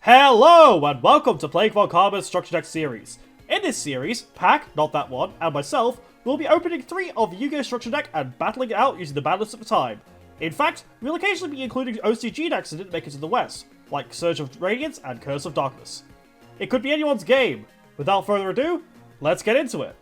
Hello, and welcome to Plague Von Karma's Structure Deck series. In this series, Pack, not that one, and myself will be opening 3 of the Yu-Gi-Oh! Structure Deck and battling it out using the ban lists at the time. In fact, we'll occasionally be including OCG decks that didn't make it to the West, like Surge of Radiance and Curse of Darkness. It could be anyone's game. Without further ado, let's get into it.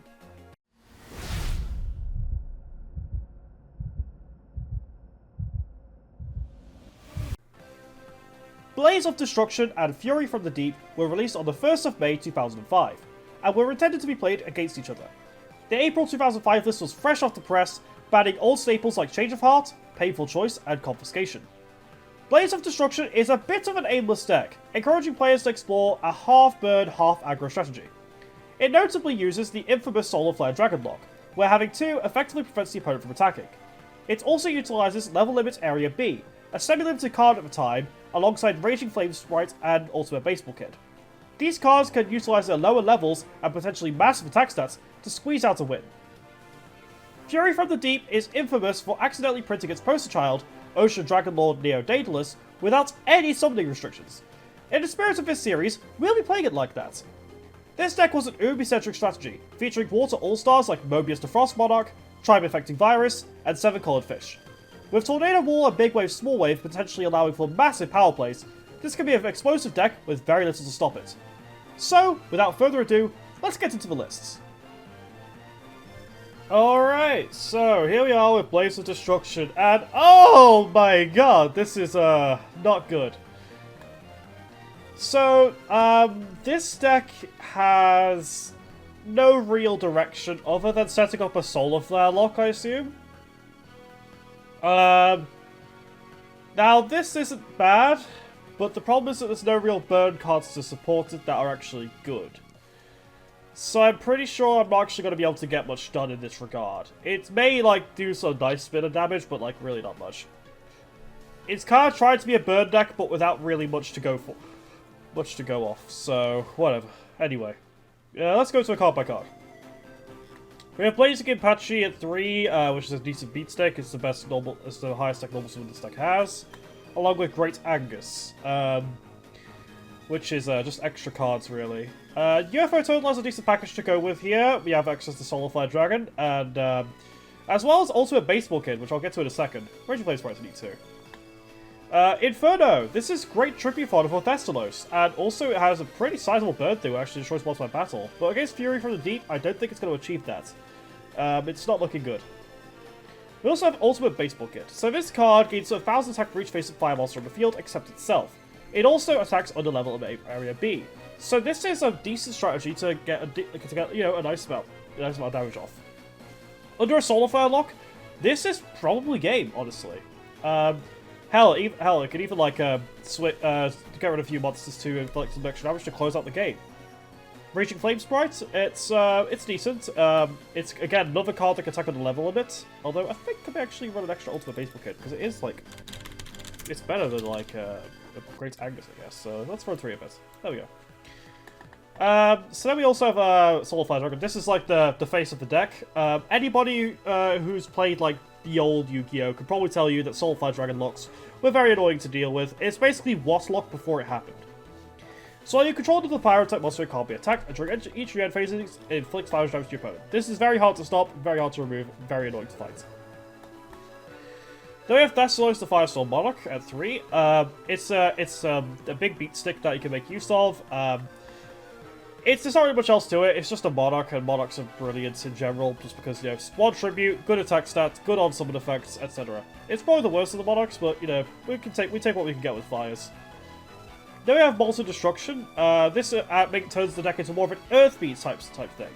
Blaze of Destruction and Fury from the Deep were released on the 1st of May 2005, and were intended to be played against each other. The April 2005 list was fresh off the press, banning old staples like Change of Heart, Painful Choice, and Confiscation. Blaze of Destruction is a bit of an aimless deck, encouraging players to explore a half-burn, half-aggro strategy. It notably uses the infamous Solar Flare Dragon lock, where having 2 effectively prevents the opponent from attacking. It also utilizes Level Limit Area B, a semi-limited card at the time, alongside Raging Flame Sprite and Ultimate Baseball Kid. These cards can utilize their lower levels and potentially massive attack stats to squeeze out a win. Fury from the Deep is infamous for accidentally printing its poster child, Ocean Dragon Lord Neo Daedalus, without any summoning restrictions. In the spirit of this series, we'll be playing it like that. This deck was an Ubi-centric strategy, featuring Water All-Stars like Mobius the Frost Monarch, Tribe Affecting Virus, and 7-colored fish. With Tornado Wall and Big Wave Small Wave potentially allowing for massive power plays, this can be an explosive deck with very little to stop it. So, without further ado, let's get into the lists. Alright, so here we are with Blaze of Destruction, and oh my god, this is not good. So, this deck has no real direction other than setting up a Solar Flare lock, I assume. Now this isn't bad, but the problem is that there's no real burn cards to support it that are actually good. So I'm pretty sure I'm not actually going to be able to get much done in this regard. It may, like, do some nice bit of damage, but, like, really not much. It's kind of trying to be a burn deck, but without really much to go for. Much to go off, so whatever. Anyway, let's go to a card by card. We have Blazing Apache at 3, which is a decent beat stack. It's the best normal, it's the highest deck normal summon this deck has, along with Great Angus, which is just extra cards really. UFO Total has a decent package to go with here. We have access to Solar Flare Dragon, and as well as Ultimate Baseball Kid, which I'll get to in a second. Raging Flame Sprite need too. Inferno. This is great tribute fodder for Thestalos, and also it has a pretty sizable burn through, actually destroys multiple battle. But against Fury from the Deep, I don't think it's going to achieve that. It's not looking good. We also have Ultimate Baseball Kid. So this card gains a 1000 attack for each face of fire monster on the field except itself. It also attacks under level of Area B. So this is a decent strategy to get a nice amount of damage off. Under a Solar Flare lock, this is probably game, honestly. Hell, it could even like get rid of a few monsters to inflict some extra damage to close out the game. Raging Flame Sprite, it's decent. It's again another card that can attack on the level limit. Although I think I may actually run an extra Ultimate Baseball Kit because it is like it's better than like a Great Angus, I guess. So let's run 3 of it. There we go. So then we also have Solar Flare Dragon. This is like the face of the deck. Anybody who's played like the old Yu-Gi-Oh! Could probably tell you that Solar Flare Dragon locks were very annoying to deal with. It's basically what lock before it happened. So you control the Pyro type monster, it can't be attacked, and during each of your end phases, it inflicts damage to your opponent. This is very hard to stop, very hard to remove, very annoying to fight. Then we have Thestalos the Firestorm Monarch at 3. It's a big beat stick that you can make use of. There's not really much else to it. It's just a Monarch, and Monarchs are brilliant in general, just because, you know, one tribute, good attack stats, good on summon effects, etc. It's probably the worst of the Monarchs, but, you know, we take what we can get with Flyers. Then we have Molten Destruction. This turns the deck into more of an Earth Beast type thing.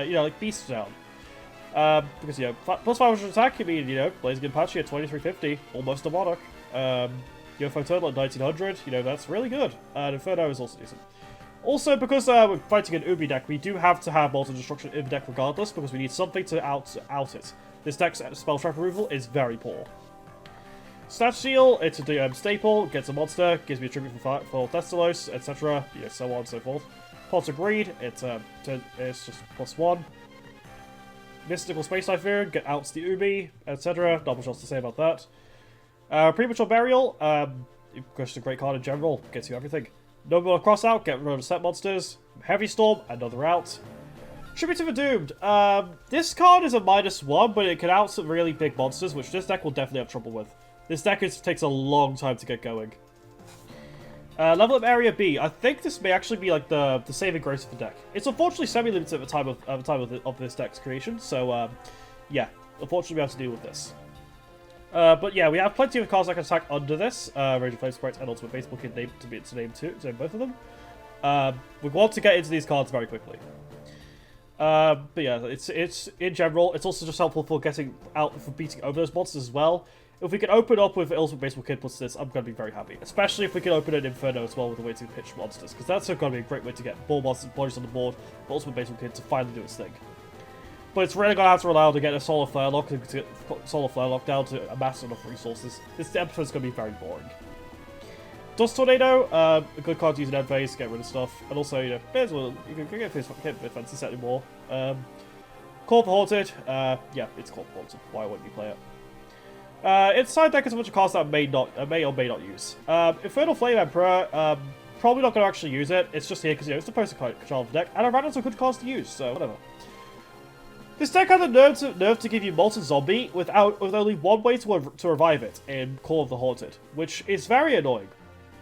You know, like Beast Down. Because, you know, plus 500 attack, I mean, you know, Blazing Apache at 2350, almost a Monarch. UFO Turtle at 1900, you know, that's really good. And Inferno is also decent. Also, because we're fighting an Ubi deck, we do have to have Molten Destruction in the deck regardless, because we need something to out it. This deck's spell trap removal is very poor. Snatch Seal, it's a staple, gets a monster, gives me a tribute for Thestalos, etc. You know, so on and so forth. Pot of Greed, it's just +1. Mystical Space Typhoon, get outs the Ubi, etc. Not much else to say about that. Premature Burial, just a great card in general, gets you everything. No more cross out, get rid of set monsters. Heavy Storm, another out. Tribute to the Doomed. This card is a -1, but it can out some really big monsters, which this deck will definitely have trouble with. This deck takes a long time to get going. Level up Area B. I think this may actually be like the saving grace of the deck. It's unfortunately semi-limited at the time of this deck's creation, so yeah, unfortunately we have to deal with this. But yeah, we have plenty of cards that can attack under this. Raging Flame Sprite and Ultimate Baseball Kid name to name both of them. We want to get into these cards very quickly. But yeah, it's in general, it's also just helpful for beating over those monsters as well. If we can open up with Ultimate Baseball Kid plus this, I'm going to be very happy. Especially if we can open an Inferno as well with a way to pitch monsters, because that's going to be a great way to get more monsters bodies on the board for Ultimate Baseball Kid to finally do its thing. But it's really going to have to rely on to get a Solar Flare Lock, to get Solar Flare Lock down to amass enough resources. This episode is going to be very boring. Dust Tornado, a good card to use in end phase to get rid of stuff, and also, you know, may as well, you can get a bit fancy set anymore. Call for Haunted, yeah, it's Call for Haunted, why wouldn't you play it? Its side deck is a bunch of cards that I may or may not use. Infernal Flame Emperor, probably not going to actually use it, it's just here because, you know, it's the poster control of the deck, and I ran out of good cards to use, so whatever. This deck had the nerve to give you Molten Zombie with only one way to revive it in Call of the Haunted, which is very annoying.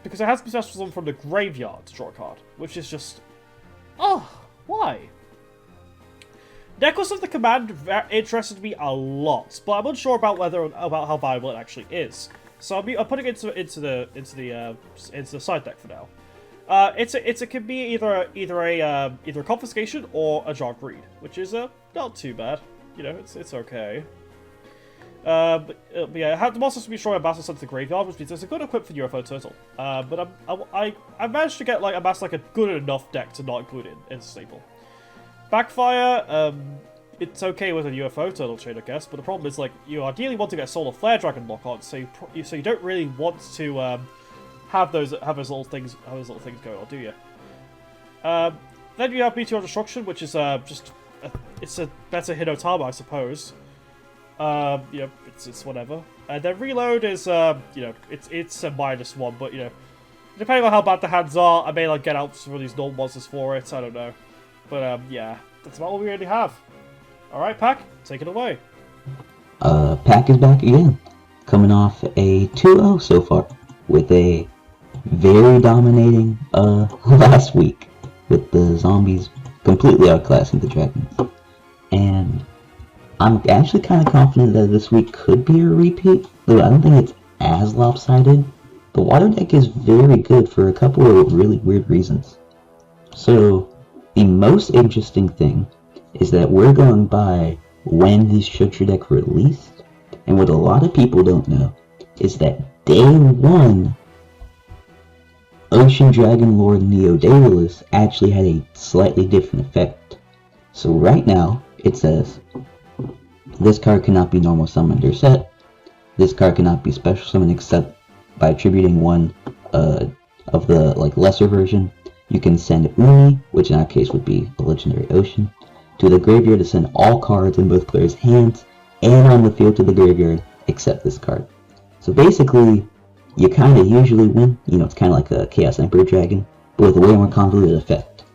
Because it has to be special summon from the graveyard to draw a card, which is just... oh, why? Necklace of the Command interested me a lot, but I'm unsure about how viable it actually is. So I'm putting it into the side deck for now. It can be either a Confiscation or a Jar of Greed, which is not too bad. You know, it's okay. But yeah, I had the monsters to be destroyed and battle sent to the graveyard, which means it's a good equip for UFO Turtle. But I managed to get amass a good enough deck to not include it in staple. Backfire, it's okay with a UFO Turtle chain, I guess, but the problem is you ideally want to get a Solar Flare Dragon lock on, so you don't really want to have those little things going on, do you? Then you have Meteor Destruction, which is it's a better Hinotama, I suppose. You know, it's whatever. And then Reload is, you know, it's a -1, but, you know, depending on how bad the hands are, I may, get out some of these normal monsters for it, I don't know. But, yeah, that's about all we really have. Alright, Pack, take it away. Pack is back again, coming off a 2-0 so far, with a very dominating, last week, with the zombies completely outclassing the dragons. And I'm actually kind of confident that this week could be a repeat, though I don't think it's as lopsided. The water deck is very good for a couple of really weird reasons. So, the most interesting thing is that we're going by when this structure deck released, and what a lot of people don't know is that day 1, Ocean Dragon Lord Neo Daedalus actually had a slightly different effect. So right now, it says, this card cannot be normal summoned or set. This card cannot be special summoned except by attributing one of the lesser version. You can send Uni, which in our case would be a legendary ocean, to the graveyard to send all cards in both players' hands and on the field to the graveyard except this card. So basically, you kind of usually win. You know, it's kind of like a Chaos Emperor Dragon, but with a way more convoluted effect.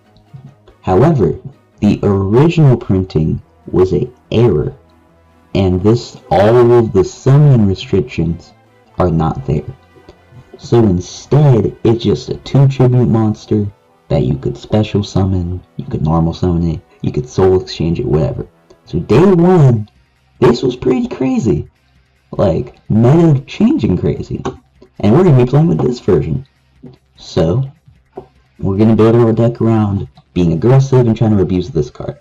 However, the original printing was an error. And all of the summon restrictions are not there. So instead, it's just a 2 tribute monster that you could special summon, you could normal summon it, you could soul exchange it, whatever. So day 1, this was pretty crazy. Meta changing crazy. And we're going to be playing with this version. So, we're going to build our deck around being aggressive and trying to abuse this card.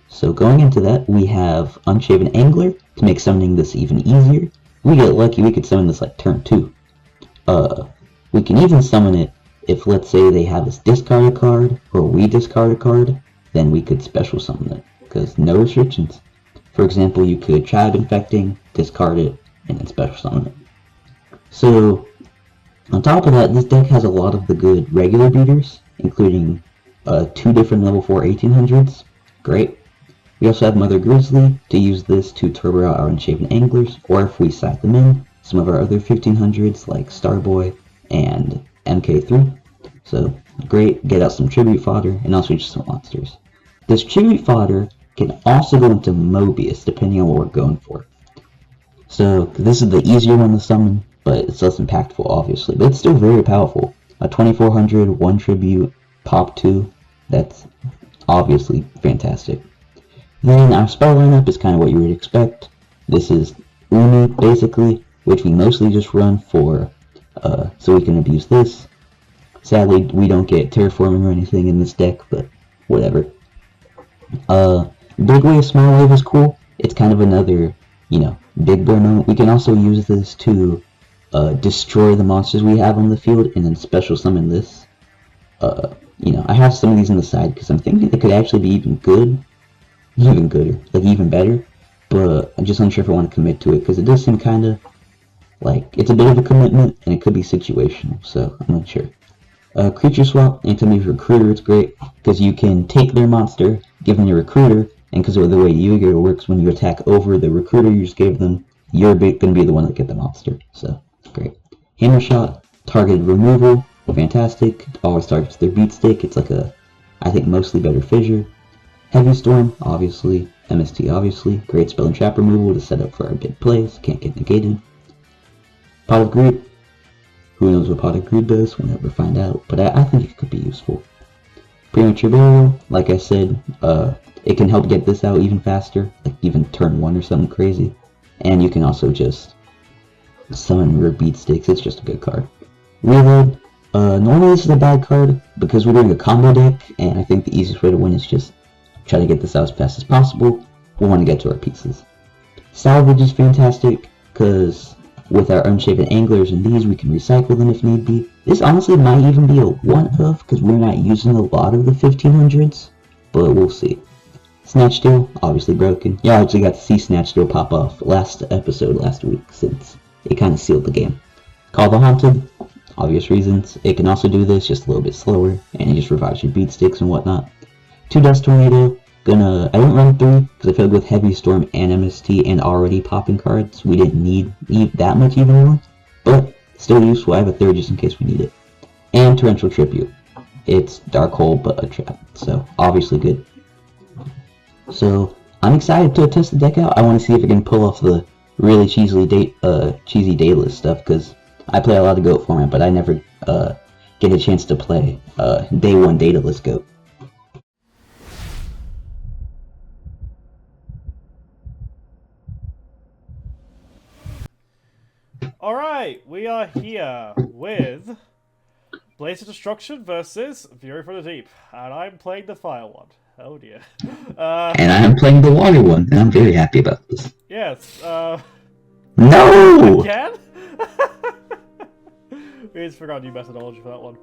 So going into that, we have Unshaven Angler to make summoning this even easier. We get lucky, we could summon this turn 2. We can even summon it if, let's say, they have us discard a card, or we discard a card, then we could special summon it, because no restrictions. For example, you could Tribe Infecting, discard it, and then special summon it. So, on top of that, this deck has a lot of the good regular beaters, including 2 different level 4 1800s. Great. We also have Mother Grizzly to use this to turbo out our Unshaven Anglers, or if we side them in, some of our other 1500s like Starboy and MK3. So great, get out some tribute fodder and also just some monsters. This tribute fodder can also go into Mobius depending on what we're going for. So this is the easier one to summon, but it's less impactful obviously, but it's still very powerful. A 2400, 1 tribute, pop 2, that's obviously fantastic. Then our spell lineup is kind of what you would expect. This is Uni basically, which we mostly just run for, so we can abuse this. Sadly, we don't get terraforming or anything in this deck, but whatever. Big Wave, Small Wave is cool. It's kind of another, big boy moment. We can also use this to destroy the monsters we have on the field and then special summon this. I have some of these on the side because I'm thinking it could actually be even gooder, like even better, but I'm just unsure if I want to commit to it because it does seem kind of like it's a bit of a commitment and it could be situational, so I'm not sure. Creature swap, anytime you have a recruiter, it's great because you can take their monster, give them your recruiter, and because of the way Yu-Gi-Oh works, when you attack over the recruiter you just gave them, you're going to be the one that get the monster, so great. Hammer shot, targeted removal, fantastic. Always targets their beat stick. It's like I think mostly better fissure. Heavy storm, obviously. MST, obviously. Great spell and trap removal to set up for our big plays. Can't get negated. Pot of Greed. Who knows what Pot of Greed does? We'll never find out. But I think it could be useful. Premature Burial, like I said, it can help get this out even faster. Like even turn 1 or something crazy. And you can also just summon your beat sticks. It's just a good card. Reload. Normally this is a bad card because we're doing a combo deck, and I think the easiest way to win is just try to get this out as fast as possible. We want to get to our pieces. Salvage is fantastic because with our Unshaven Anglers and these, we can recycle them if need be. This honestly might even be a one-of because we're not using a lot of the 1500s, but we'll see. Snatch Steal, obviously broken. Yeah, I actually got to see Snatch Steal pop off last episode last week since it kind of sealed the game. Call the Haunted, obvious reasons. It can also do this just a little bit slower, and it just revives your beat sticks and whatnot. 2 Dust Tornado, I didn't run 3 because I feel like with Heavy Storm and MST and already popping cards, we didn't need that much even more, but still useful. I have a 3rd just in case we need it. And Torrential Tribute. It's Dark Hole but a trap, so obviously good. So I'm excited to test the deck out. I want to see if I can pull off the really cheesy Daedalus stuff because I play a lot of Goat format, but I never get a chance to play Day 1 Daedalus Goat. Alright, we are here with Blaze of Destruction versus Fury from the Deep, and I'm playing the fire one. Oh dear. And I'm playing the water one, and I'm very happy about this. Yes, No! Again? We just forgot new methodology for that one.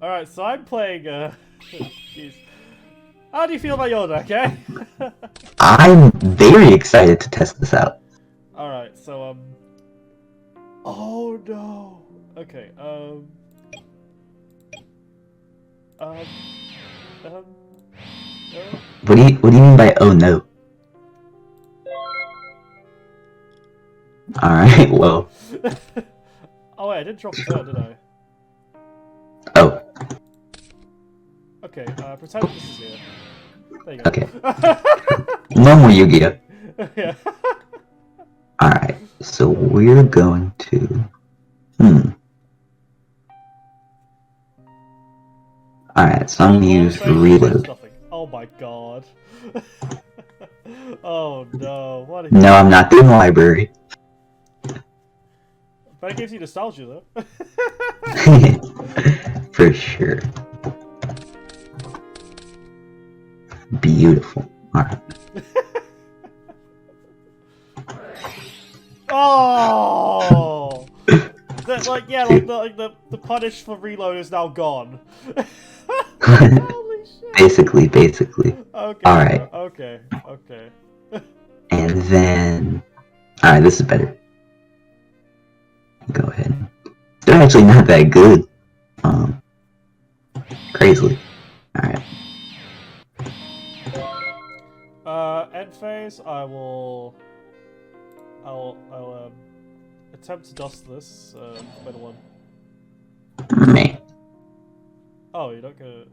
Alright, so I'm playing, jeez. How do you feel about your deck, eh? I'm very excited to test this out. Alright, so, oh no! Okay, no. What do you mean by oh no? Alright, well. Oh wait, I didn't drop the turn, did I? Oh. Okay, pretend this is here. There you go. Okay. No more Yu-Gi-Oh! Yeah. Alright, so we're going to... Alright, so I'm gonna use Reload. Oh my god. Oh no, what a... No, I'm not doing Library. But it gives you nostalgia though. For sure. Beautiful. Alright. Oh! The punish for reload is now gone. Holy shit. Basically. Okay. Alright. Okay. And then... Alright, this is better. Go ahead. They're actually not that good. Crazily. Alright. End phase, I'll attempt to dust this, middle one. Me. Oh, you're not gonna...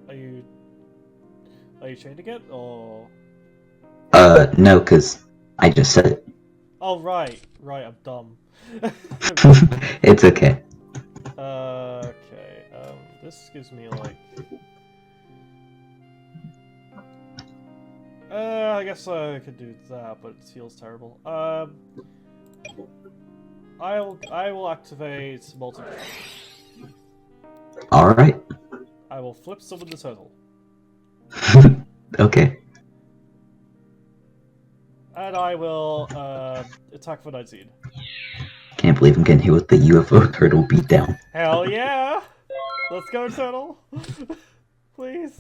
Are you... Are you changing it, or... No, because I just said it. Oh, right. Right, I'm dumb. It's okay. Okay, this gives me, like... I guess I could do that, but it feels terrible. I will activate multiple. Alright. I will flip summon the turtle. Okay. And I will, attack for 19. Can't believe I'm getting hit with the UFO turtle beatdown. Hell yeah! Let's go, turtle! Please!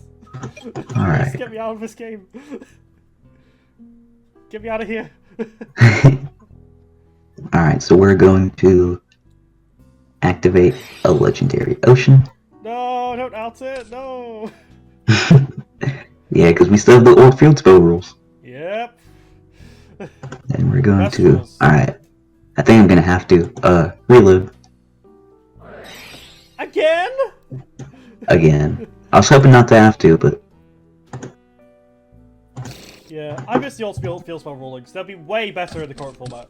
Alright. Please get me out of this game! Get me out of here! Alright, so we're going to activate a legendary ocean. No, don't out it, no! Yeah, because we still have the old field spell rules. Yep. And we're going Best to... rules. Alright. I think I'm gonna have to, reload. Again? Again. I was hoping not to have to, but... Yeah, I miss the old field spell rulings. They'd be way better in the current format.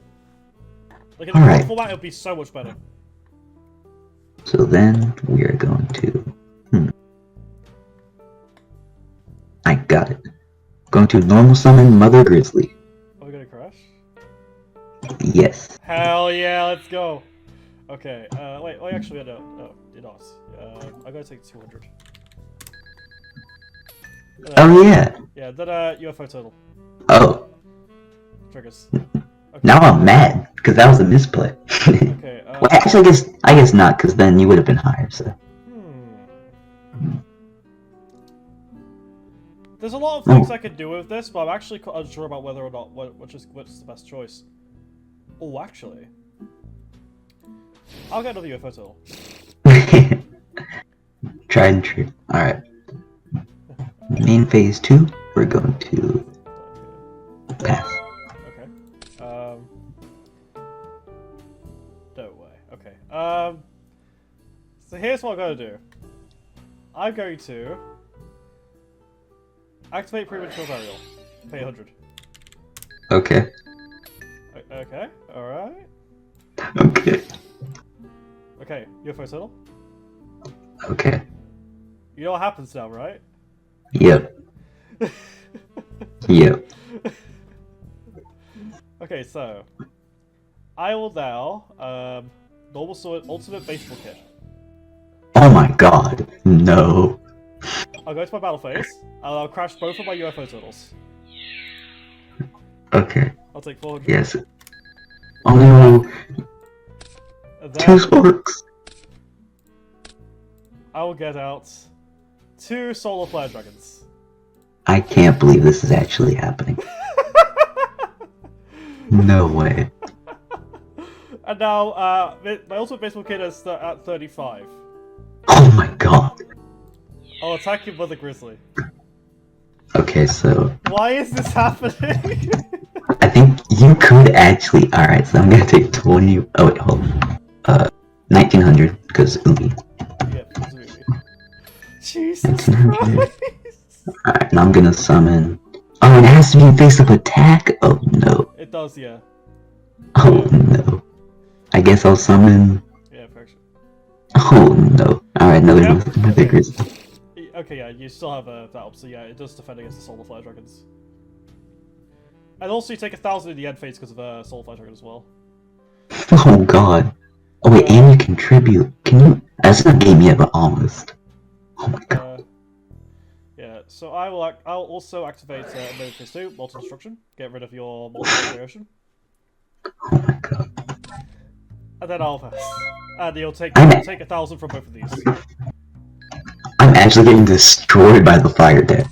Like, in the Alright. current format, it would be so much better. So then, we are going to... I got it. Going to normal summon Mother Grizzly. Are we gonna crash? Yes. Hell yeah, let's go! Okay, wait, actually, no, you're not. I'm gonna take 200. Oh yeah! Yeah, then, UFO turtle. Oh, Triggers. Okay. now I'm mad, because that was a misplay. Okay, Well, actually, I guess not, because then you would have been higher, so... There's a lot of things I could do with this, but I'm actually unsure about whether or not what's the best choice. Oh, actually, I'll get another UFO turtle. Tried and true. Alright. Main phase 2, we're going to pass. Okay. No way. Okay. So here's what I'm gonna do. I'm going to activate premature burial. Pay 100. Okay. Okay. All right. Okay. Okay. UFO turtle. Okay. You know what happens now, right? Yep. Yep. Okay, so I will now normal sword ultimate baseball kit. Oh my god. No. I'll go to my battle phase and I'll crash both of my UFO turtles. Okay. I'll take 400. Yes. Oh no. And Two then sparks. I will get out 2 solar flare dragons. I can't believe this is actually happening. No way. And now my ultimate baseball kit is at 35. Oh my god. I'll attack you with a grizzly. Okay, so Why is this happening? I think you could actually. Alright, so I'm gonna take 20. Oh, wait, hold on. 1900, because Umi. Yeah, absolutely. Jesus Christ! Alright, now I'm gonna summon. Oh, it has to be face up attack? Oh no. It does, yeah. Oh no. I guess I'll summon. Yeah, perfect. Oh no. Alright, another Okay. grizzly. Okay, yeah, you still have that up, so yeah, it does defend against the solar flare dragons. And also you take 1,000 in the end phase because of solar flare dragon as well. Oh god. Oh wait, and you contribute. Can you? That's not game yet, but almost. Oh my god. Yeah, so I'll also activate Mode Phase 2, Multi Destruction, get rid of your Multi Ocean, Oh my god. and then I'll pass. And you'll take 1,000 from both of these. I'm actually getting destroyed by the fire deck.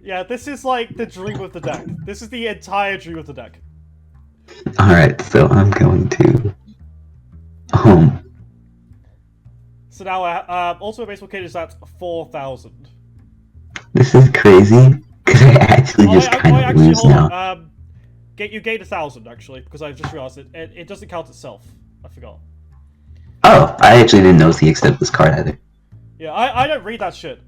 Yeah, this is like the dream of the deck. This is the entire dream of the deck. Alright, so I'm going to... So now, Ultimate Baseball Kit is at 4,000. This is crazy, because I actually just kind of lose hold now. on. You gained 1,000 actually, because I just realized it doesn't count itself. I forgot. Oh, I actually didn't notice he accepted this card either. Yeah, I don't read that shit.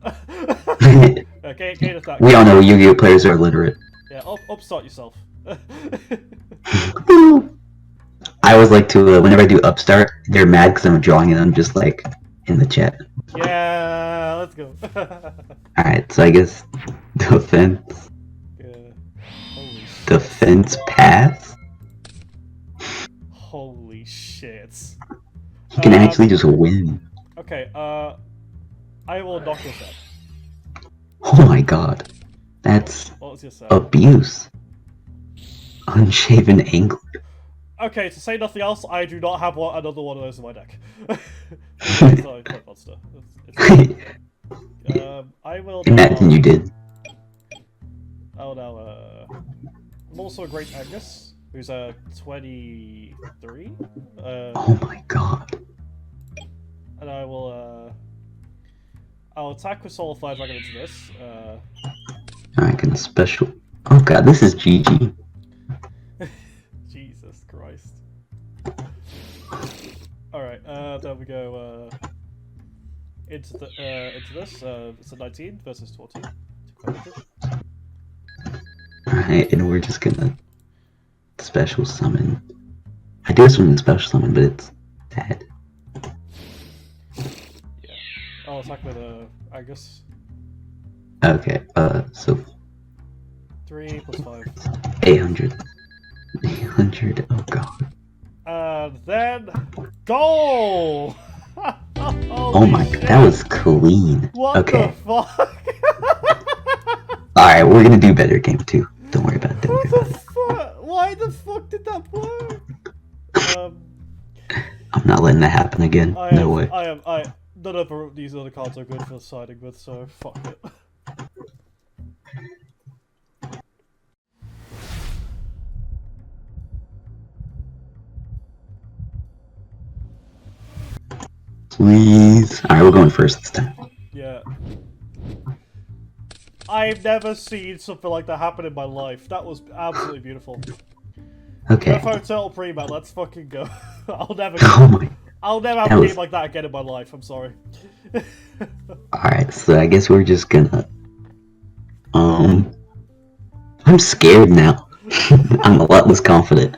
Okay, gain attack. We all know Yu-Gi-Oh players are illiterate. Yeah, upstart yourself. I always like to, whenever I do upstart, they're mad because I'm drawing and I'm just like, in the chat. Yeah, let's go. Alright, so I guess defense. Yeah. Holy shit. Defense pass? Holy shit. He can actually just win. Okay, I will knock this out. Oh my god. That's What was your set? abuse. Unshaven angler. Okay, to say nothing else, I do not have another one of those in my deck. Sorry, Point Monster. I will now... Imagine you did. I will now, I'm also a Great Angus, who's 23. Oh my god. And I'll attack with Soul Fire Dragon into this. Alright, gonna special. Oh god, this is GG. Jesus Christ. Alright, there we go, into this, it's a 19 versus 14. Alright, and we're just gonna special summon. I do summon special summon, but it's bad. Yeah. I'll attack with, Angus. Okay, so 3 plus 5. 800. 800, oh god. And then... Goal! Oh my god, that was clean. What okay. the fuck? Alright, we're gonna do better game 2. Don't worry about it. Don't worry What about the it. fuck? Why the fuck did that work? I'm not letting that happen again. No way. None of these other cards are good for siding with, so fuck it. Please. Alright, we're going first this time. Yeah. I've never seen something like that happen in my life. That was absolutely beautiful. Okay. UFO Turtle Pre-Man, let's fucking go. I'll never have a game like that again in my life, I'm sorry. Alright, so I guess we're just gonna... I'm scared now. I'm a lot less confident.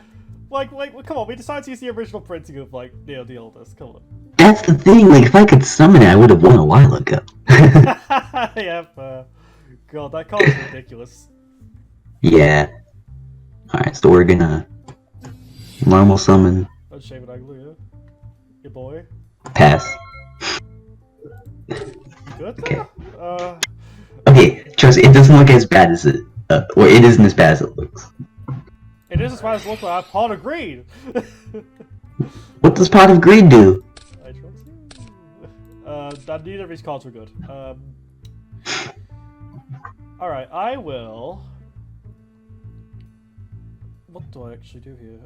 Like, come on, we decided to use the original printing of, like, the oldest, come on. That's the thing, like, if I could summon it, I would have won a while ago. Yep, God, that card is ridiculous. Yeah. Alright, so we're gonna... normal summon. Unshaven Angler, yeah? Your boy. Pass. Good? Okay. Uh... Okay, trust me, it doesn't look as bad as it... or it isn't as bad as it looks. It is as bad as it looks like. I have Pot of Greed! What does Pot of Greed do? I trust you. Neither of these cards were good. Alright, I will... What do I actually do here?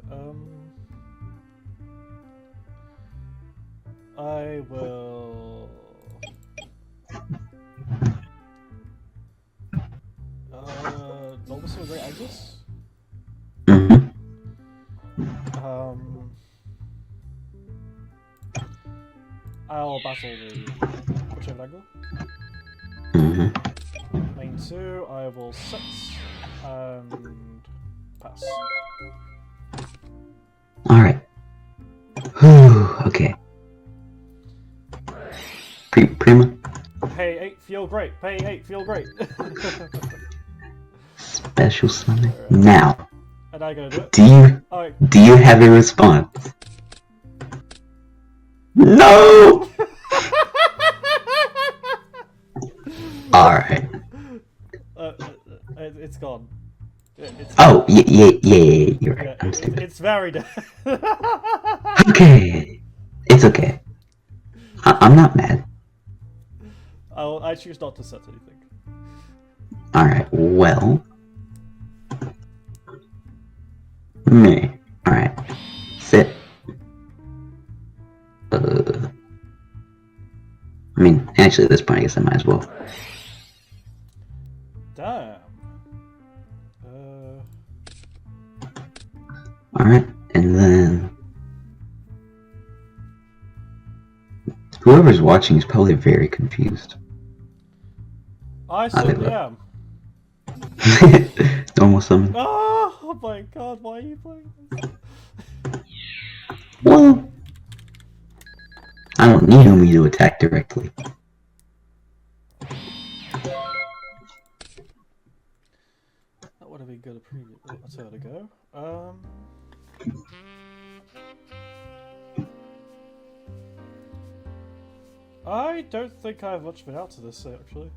I will... Bulbasaur Great Angus? Mm-hmm. I'll battle the Unshaven Angler. Mm-hmm. Main 2, I will set and pass. Alright. Okay. Prima? Pay 8, feel great. Pay 8, feel great. Special summon. Now, And I gotta do it. do you have a response? No! Alright. It's gone. Oh, yeah, you're right. I'm stupid. It's very dead. Okay. It's okay. I'm not mad. I choose not to set anything. Alright, well. Me. Alright. Sit. I mean, actually, at this point, I guess I might as well. Damn. Alright, and then... whoever's watching is probably very confused. I certainly am. Normal summon. Oh my god, why are you playing this? Well, I don't need Umi to attack directly. That would have been good a previous. That's how to go. I don't think I have much of an out to this actually.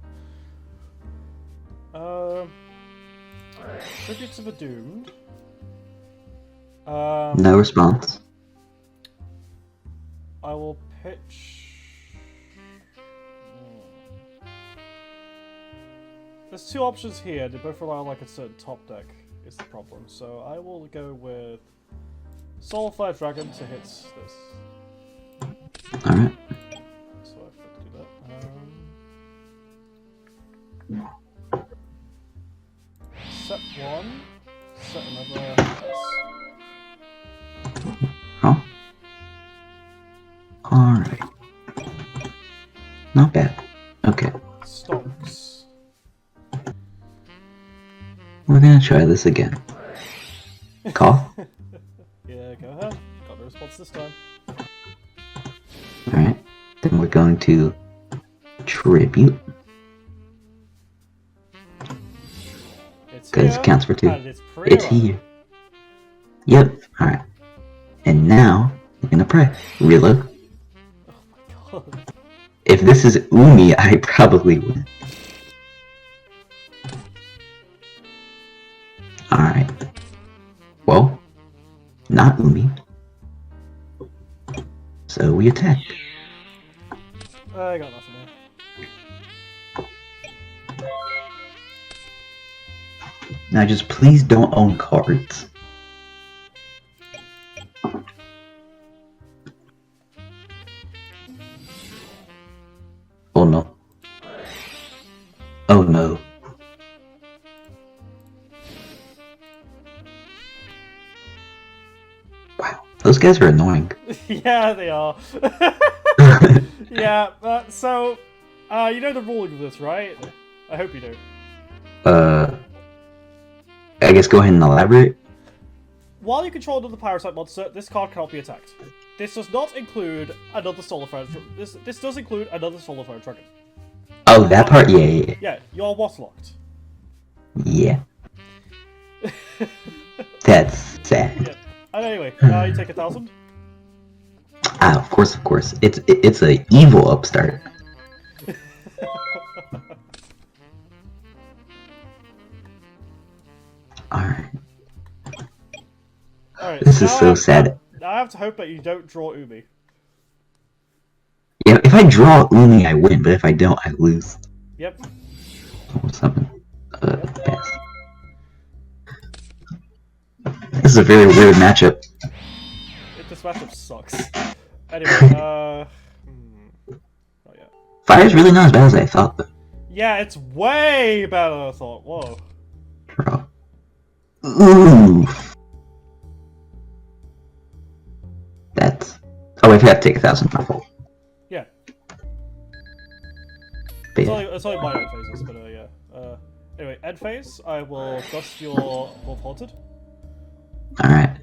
Tribute to the Doomed. No response. I will pitch. There's two options here. They both rely on like a certain top deck. Is the problem. So I will go with Soulfire Dragon to hit this. All right. So I have to do that. Set one. Set another. Huh? Alright. Not bad. Okay. Stonks. We're gonna try this again. Cough? Yeah, go ahead. Got the response this time. Alright. Then we're going to tribute. Because it counts for 2. It's here. Yep. Alright. And now, we're gonna pray. Reload. Oh my god. If this is Umi, I probably win. Alright. Well, not Umi. So we attack. I got nothing there. Now just please don't own cards. Oh no. Oh no. Wow, those guys are annoying. Yeah, they are. Yeah, so, you know the ruling of this, right? I hope you do. I guess go ahead and elaborate. While you control another Parasite monster, this card cannot be attacked. This does not include another Solar Fire. This does include another Solar Fire Dragon. Oh, that part? Yeah. Yeah, you're waterlocked. Yeah. That's sad. Yeah. And anyway, you take 1,000. Ah, of course. It's a evil upstart. Alright. Alright. This is so sad. I have to hope that you don't draw Umi. Yeah, if I draw Umi, I win, but if I don't, I lose. Yep. Oh, something. Pass. This is a very weird matchup. This matchup sucks. Anyway, not yet. Fire's really not as bad as I thought, though. Yeah, it's way better than I thought. Whoa. Bro. Ooh. That's... Oh, I forgot to take 1,000. My fault. Yeah. But It's only my end phases, but yeah. Anyway, end phase, I will dust your Wolf Haunted. Alright.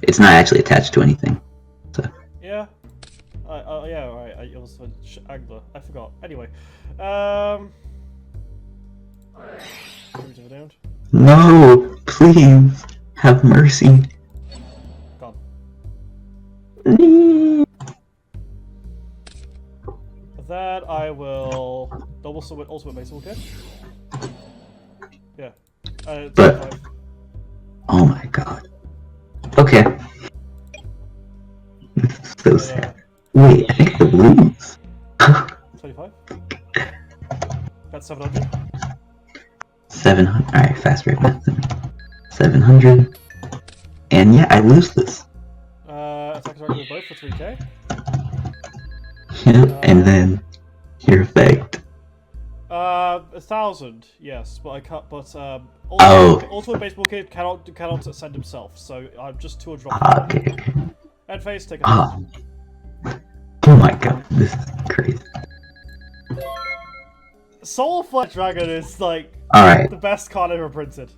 It's not actually attached to anything. So. Yeah. Yeah, right. It was a angler. I forgot. Anyway. No! Please! Have mercy. Gone. For that, I will double summon Ultimate Mason Kid. Yeah. But... 25. Oh my god. Okay. This is so sad. Wait, I think I lose. 25. That's 700. 700. Alright, fast rate math. 700. And yeah, I lose this. Attack target with both for 3k. Yep, and then your effect. 1,000, yes, but I can't. But Ultimate Baseball Kid cannot ascend himself, so I'm just 200 off. Okay. End phase, take a Oh my god, this is crazy. Solar Flare Dragon is like Alright. the best card ever printed.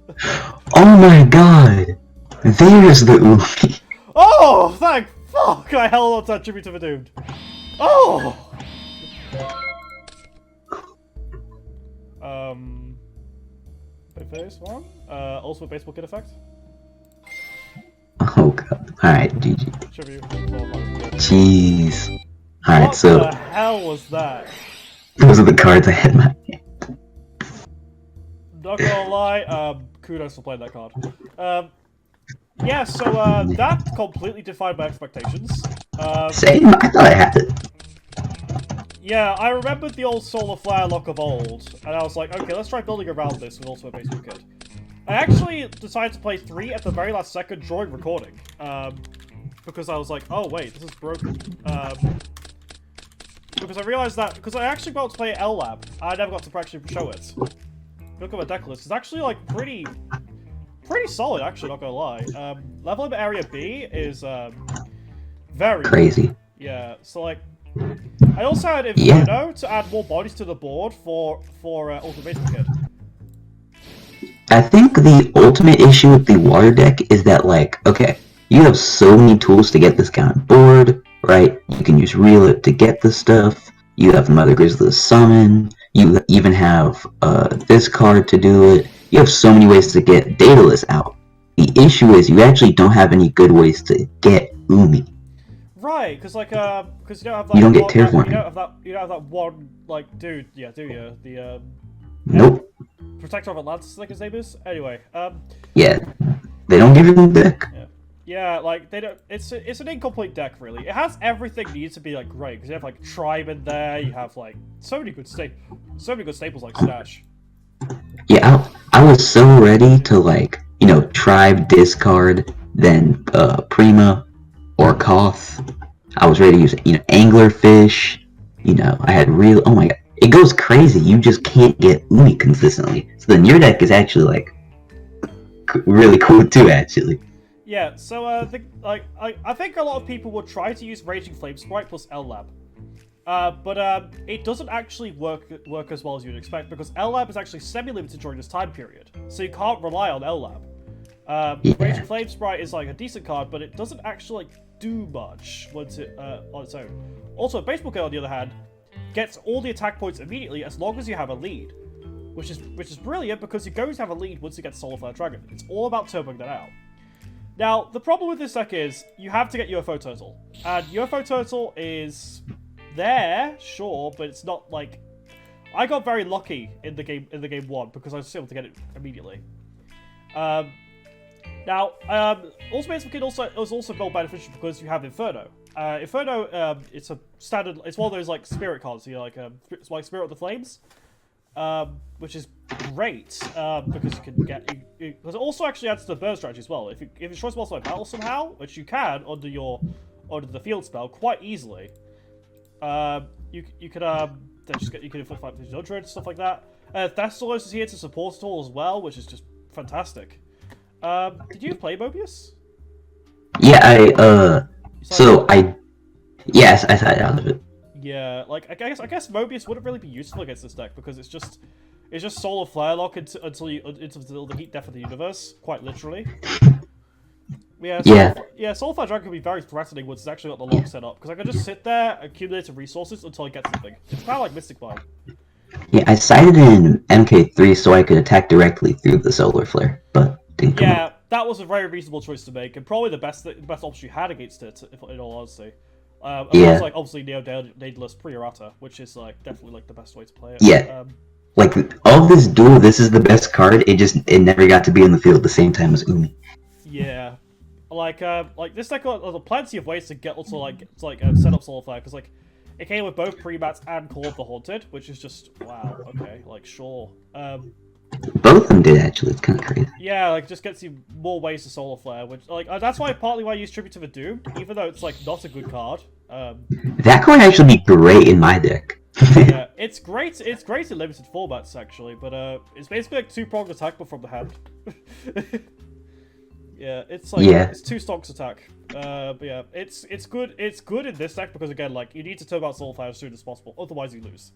Oh my god! There's the Umi. Oh, thank fuck! I held on to that Tribute to the Doomed. Oh! Wait for this one. Also a baseball kid effect. Oh god. Alright, GG. Tribute. Jeez. Alright, What so the hell was that? those are the cards I had in my hand. Not gonna lie, kudos for playing that card. Yeah, so that completely defied my expectations. Same, I thought I had it. Yeah, I remembered the old Solar Flare lock of old, and I was like, okay, let's try building around this with also a baseball kid. I actually decided to play 3 at the very last second during recording, because I was like, oh wait, this is broken. Because I realized that, because I actually got to play LLab, I never got to actually show it. Look at my deck list, it's actually like pretty solid actually, not gonna lie. Level up area B is very Crazy. yeah, so like I also had Inferno to add more bodies to the board for Ultimate Baseball Kid. I think the ultimate issue with the water deck is that, like, okay, you have so many tools to get this guy on board, right? You can use Relip to get the stuff. You have Mother Grizzly to summon. You even have this card to do it. You have so many ways to get Daedalus out. The issue is you actually don't have any good ways to get Umi. Right, because like because you don't have that. You don't get one, Terraforming. You don't have that one like dude. Yeah, do you? The Nope. Protector of Atlantis, like his name is. Anyway, Yeah, they don't give you the deck. yeah, like they don't. It's an incomplete deck really. It has everything needs to be like great because you have like Tribe in there. You have like so many good staples like Stash. Yeah, I was so ready to, like, you know, Tribe, discard, then Prima or Koth. I was ready to use, you know, Anglerfish. You know, I had real. Oh my god, it goes crazy. You just can't get Umi consistently. So then your deck is actually like really cool too, actually. Yeah, so I think a lot of people would try to use Raging Flame Sprite plus LLab. But it doesn't actually work as well as you'd expect because LLab is actually semi-limited during this time period, so you can't rely on LLab. Raging Flame Sprite is like a decent card, but it doesn't actually like do much once it on its own. Also, Baseball Kid on the other hand gets all the attack points immediately as long as you have a lead, which is brilliant because you're going to have a lead once you get Solar Flare Dragon. It's all about turboing that out. Now, the problem with this deck is you have to get UFO Turtle, and UFO Turtle is there, sure, but it's not like I got very lucky in the game 1 because I was able to get it immediately. Now, Ultimate Kid was also built beneficial because you have Inferno. Inferno, it's a standard. It's one of those like spirit cards. You know, like Spirit of the Flames, which is great because you can get. Because it also actually adds to the burn strategy as well. If you destroy spells by battle somehow, which you can under the field spell quite easily, you can inflict 500 and stuff like that. Thessalos is here to support it all as well, which is just fantastic. Did you play Mobius? Yeah, yes, I thought out of it. Yeah, like I guess Mobius wouldn't really be useful against this deck because it's just Solar Flare lock until the heat death of the universe, quite literally. Solar Flare Dragon can be very threatening once it's actually got the lock set up because I can just sit there accumulating resources until I get something. It's kind of like Mystic Mine. Yeah, I sighted in MK3 so I could attack directly through the Solar Flare, but didn't come up. That was a very reasonable choice to make, and probably the best option you had against it, in all honesty. Course, like obviously Neo Daedalus pre-errata, which is like definitely like the best way to play it. Yeah. Like of this duel, this is the best card. It never got to be in the field at the same time as Umi. Yeah. Like this deck has plenty of ways to get set up Solar Flare because like it came with both pre-mats and Call of the Haunted, which is just wow. Okay, like sure. Both of them did actually. It's kind of crazy. Yeah, like just gets you more ways to Solar Flare, which like that's partly why I use Tribute to the Doomed, even though it's like not a good card. That card actually be great in my deck. Yeah, it's great. It's great in limited formats actually, but it's basically like 2-pronged attack but from the hand. Yeah, it's like Yeah. it's 2 stocks attack. But yeah, it's good. It's good in this deck because again, like you need to turn out Soulfire as soon as possible, otherwise you lose.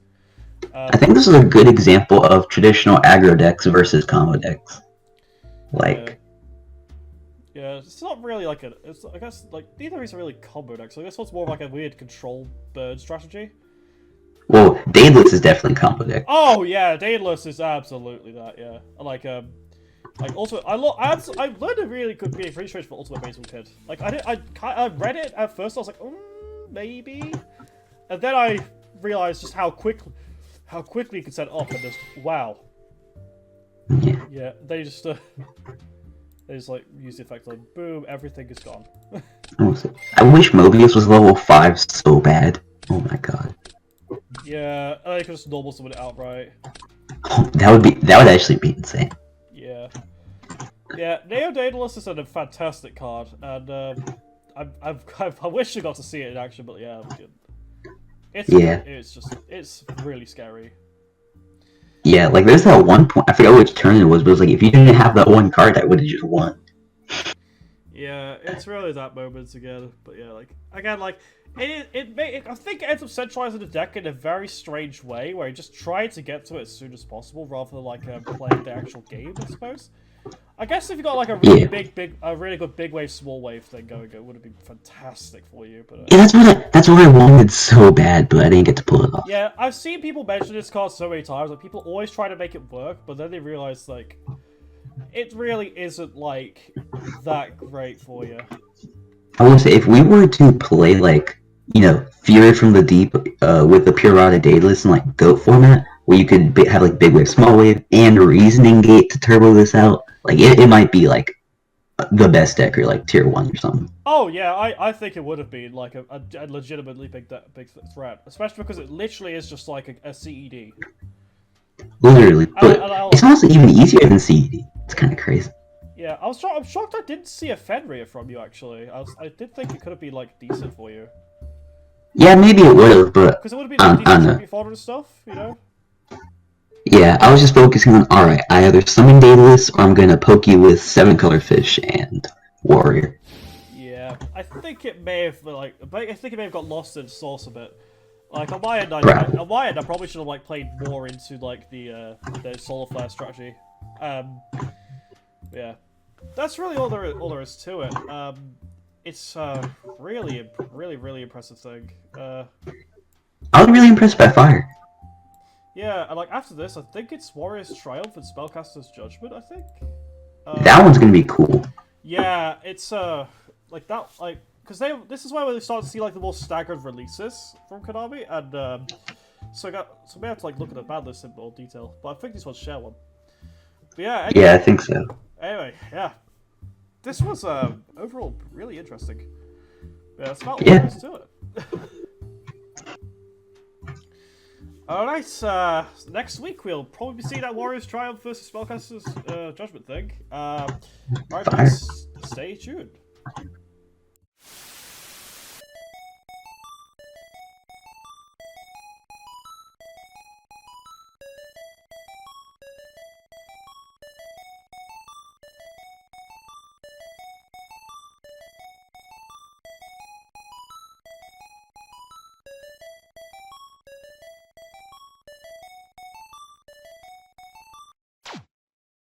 I think this is a good example of traditional aggro decks versus combo decks. Like, yeah, it's not really like a. It's I guess like neither of these are really combo decks. So this one's more like a weird control bird strategy. well, Daedalus is definitely combo deck. Oh yeah, Daedalus is absolutely that. Yeah, like also I learned a really good being pretty strange for Ultimate Baseball Kid. Like I read it at first. I was like, maybe, and then I realized just how quickly you could set it up and just wow. Yeah. Yeah, they just like use the effect on boom, everything is gone. I wish Mobius was level 5 so bad. Oh my god. Yeah, I could just normal summon it outright. That would actually be insane. Yeah. Yeah, Neo Daedalus is a fantastic card, and I wish I got to see it in action, but yeah, it's really scary. Yeah, like there's that one point, I forgot which turn it was, but it was like if you didn't have that one card, I would have just won. Yeah, it's really that moment again, but yeah, like again, like I think it ends up centralizing the deck in a very strange way, where you just try to get to it as soon as possible, rather than like playing the actual game, I suppose. I guess if you got like a really really good big wave, small wave thing going, it would have been fantastic for you. But Yeah, that's what I wanted so bad, but I didn't get to pull it off. yeah, I've seen people mention this card so many times. Like people always try to make it work, but then they realize like it really isn't like that great for you. I will say, if we were to play like, Fury from the Deep with the pure rod Daedalus in like GOAT format, where you could have like big wave, small wave, and Reasoning Gate to turbo this out, like it might be like the best deck or like tier 1 or something. Oh yeah, I think it would have been like a legitimately big threat, especially because it literally is just like a CED. Literally, but it's honestly even easier than CED. It's kind of crazy. Yeah, I'm shocked I didn't see a Fenrir from you actually. I did think it could have been like decent for you. Yeah, maybe it would have, but because it would have been like decent tribute fodder and stuff, you know. Yeah, I was just focusing on, alright, I either summon Daedalus or I'm gonna poke you with 7-color fish and warrior. Yeah, I think it may have got lost in sauce a bit. Like on my end, I probably should have like played more into like the Solar Flare strategy. Yeah, that's really all there is to it. It's really impressive thing. I was really impressed by Fire. Yeah, and like after this, I think it's Warrior's Triumph and Spellcaster's Judgment. I think that one's gonna be cool. Yeah, it's like that, like because this is where we start to see like the more staggered releases from Konami, and so we have to like look at the bad list in more detail. But I think these ones share one. But yeah, anyway, yeah, I think so. Anyway, yeah, this was overall really interesting. Yeah, that's about all there is to it. Alright, next week we'll probably be seeing that Warrior's Triumph versus Spellcaster's Judgment thing. Alright guys, stay tuned.